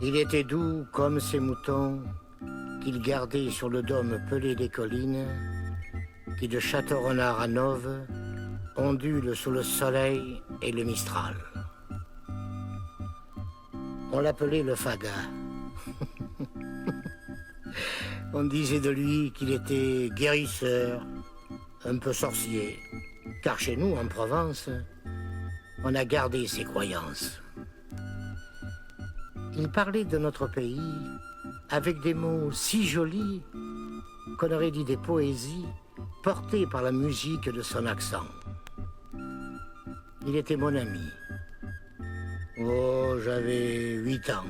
Il était doux comme ces moutons qu'il gardait sur le dôme pelé des collines, qui de Château-Renard à Nove ondulent sous le soleil et le Mistral. On l'appelait le Faga. On disait de lui qu'il était guérisseur, un peu sorcier, car chez nous, en Provence, on a gardé ses croyances. Il parlait de notre pays avec des mots si jolis qu'on aurait dit des poésies portées par la musique de son accent. Il était mon ami. Oh, j'avais 8 ans.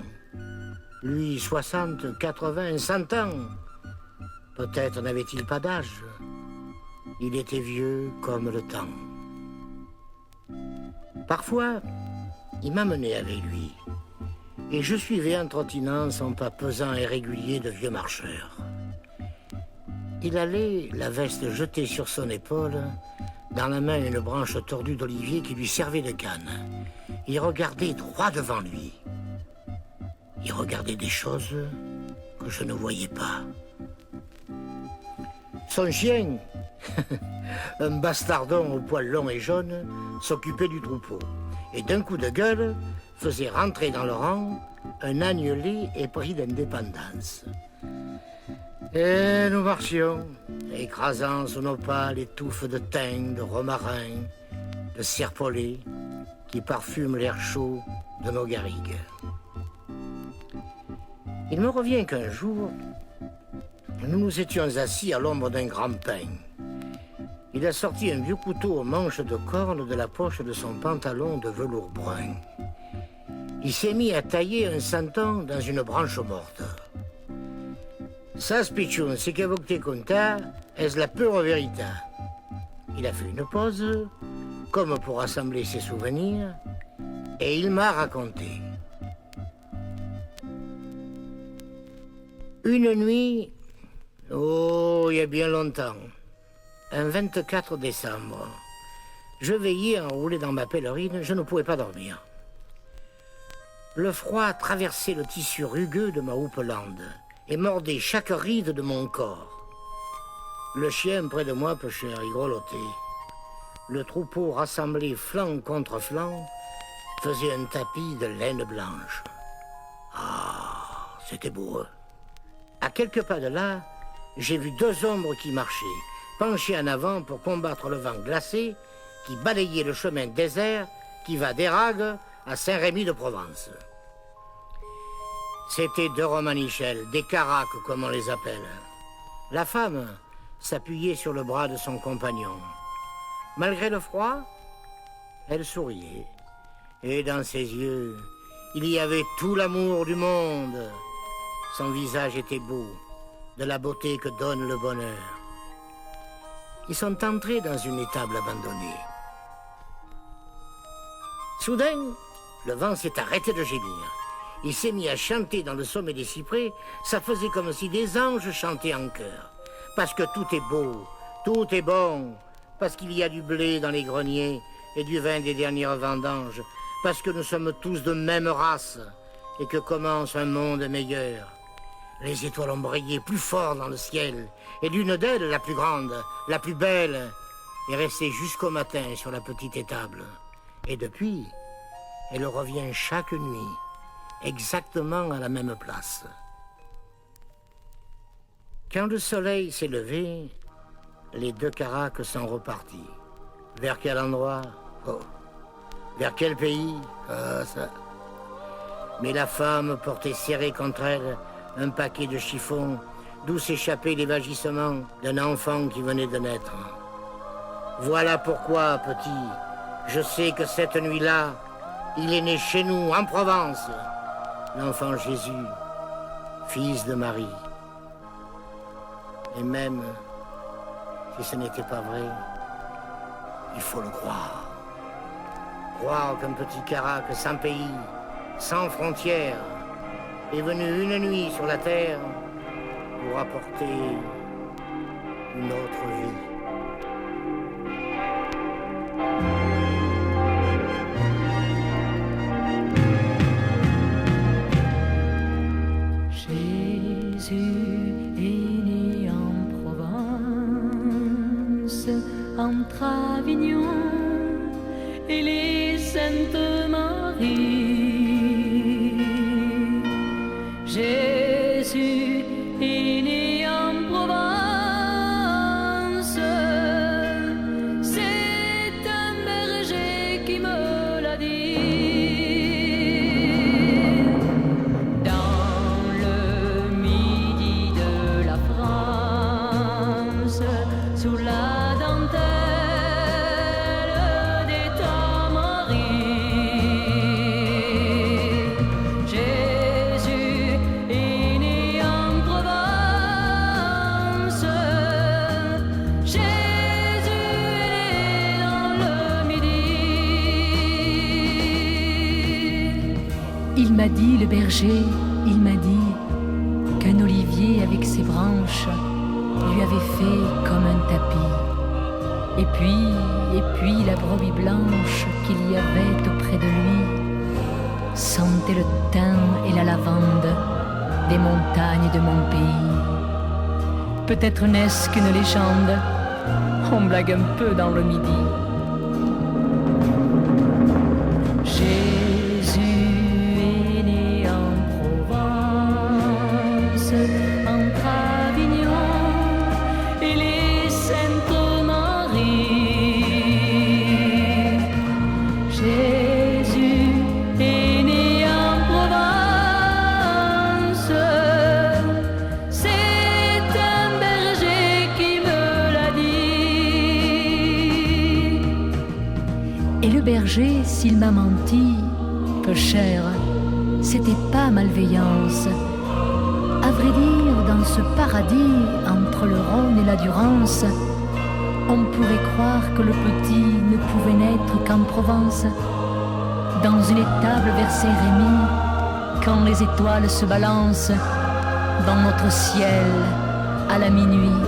Lui, 60, 80, 100 ans. Peut-être n'avait-il pas d'âge. Il était vieux comme le temps. Parfois, il m'amenait avec lui. Et je suivais en trottinant son pas pesant et régulier de vieux marcheur. Il allait, la veste jetée sur son épaule, dans la main une branche tordue d'olivier qui lui servait de canne. Il regardait droit devant lui. Il regardait des choses que je ne voyais pas. Son chien, un bastardon au poil long et jaune, s'occupait du troupeau. Et d'un coup de gueule, faisait rentrer dans le rang un agnelé épris d'indépendance. Et nous marchions, écrasant sous nos pas les touffes de thym, de romarin, de serpolet, qui parfument l'air chaud de nos garrigues. Il me revient qu'un jour, nous nous étions assis à l'ombre d'un grand pin. Il a sorti un vieux couteau aux manches de corne de la poche de son pantalon de velours brun. Il s'est mis à tailler un santon dans une branche morte. Sas pitchoun, c'est que vous te conta, est la pure vérité. Il a fait une pause, comme pour rassembler ses souvenirs, et il m'a raconté. Une nuit, oh, il y a bien longtemps, un 24 décembre, je veillais enroulé dans ma pèlerine, je ne pouvais pas dormir. Le froid traversait le tissu rugueux de ma houppelande et mordait chaque ride de mon corps. Le chien près de moi pêchait à rigoloter. Le troupeau rassemblé flanc contre flanc faisait un tapis de laine blanche. Ah, c'était beau. À quelques pas de là, j'ai vu 2 ombres qui marchaient, penchées en avant pour combattre le vent glacé qui balayait le chemin désert qui va d'Éragles à Saint-Rémy-de-Provence. C'étaient 2 romanichels, des caracs comme on les appelle. La femme s'appuyait sur le bras de son compagnon. Malgré le froid, elle souriait. Et dans ses yeux, il y avait tout l'amour du monde. Son visage était beau, de la beauté que donne le bonheur. Ils sont entrés dans une étable abandonnée. Soudain, le vent s'est arrêté de gémir. Il s'est mis à chanter dans le sommet des cyprès. Ça faisait comme si des anges chantaient en chœur. Parce que tout est beau, tout est bon. Parce qu'il y a du blé dans les greniers et du vin des dernières vendanges. Parce que nous sommes tous de même race et que commence un monde meilleur. Les étoiles ont brillé plus fort dans le ciel. Et l'une d'elles, la plus grande, la plus belle, est restée jusqu'au matin sur la petite étable. Et depuis, elle revient chaque nuit, exactement à la même place. Quand le soleil s'est levé, les 2 caracs sont repartis. Vers quel endroit? Oh. Vers quel pays? Ça. Mais la femme portait serré contre elle un paquet de chiffons d'où s'échappaient les vagissements d'un enfant qui venait de naître. Voilà pourquoi, petit, je sais que cette nuit-là, il est né chez nous, en Provence, l'enfant Jésus, fils de Marie. Et même si ce n'était pas vrai, il faut le croire. Croire qu'un petit carac sans pays, sans frontières, est venu une nuit sur la terre pour apporter une autre vie. entre Avignon et les Saintes-Maries. Jésus est né en Provence, c'est un berger qui me l'a dit. Dans le midi de la France, sous la dentelle des Tamaris, Jésus est né en Provence, Jésus est né dans le midi. Il m'a dit, le berger, il m'a dit qu'un olivier avec ses branches lui avait fait comme un tapis. Et puis la brebis blanche qu'il y avait auprès de lui sentait le thym et la lavande des montagnes de mon pays. Peut-être n'est-ce qu'une légende, on blague un peu dans le midi. Jésus est né en Provence, entre Avignon et les Saintes-Maries. Jésus est né en Provence, c'est un berger qui me l'a dit. Et le berger, s'il m'a menti, peu cher, c'était pas malveillance. À vrai dire, dans ce paradis, entre le Rhône et la Durance, on pourrait croire que le petit ne pouvait naître qu'en Provence, dans une étable vers Saint-Rémy, quand les étoiles se balancent dans notre ciel à la minuit.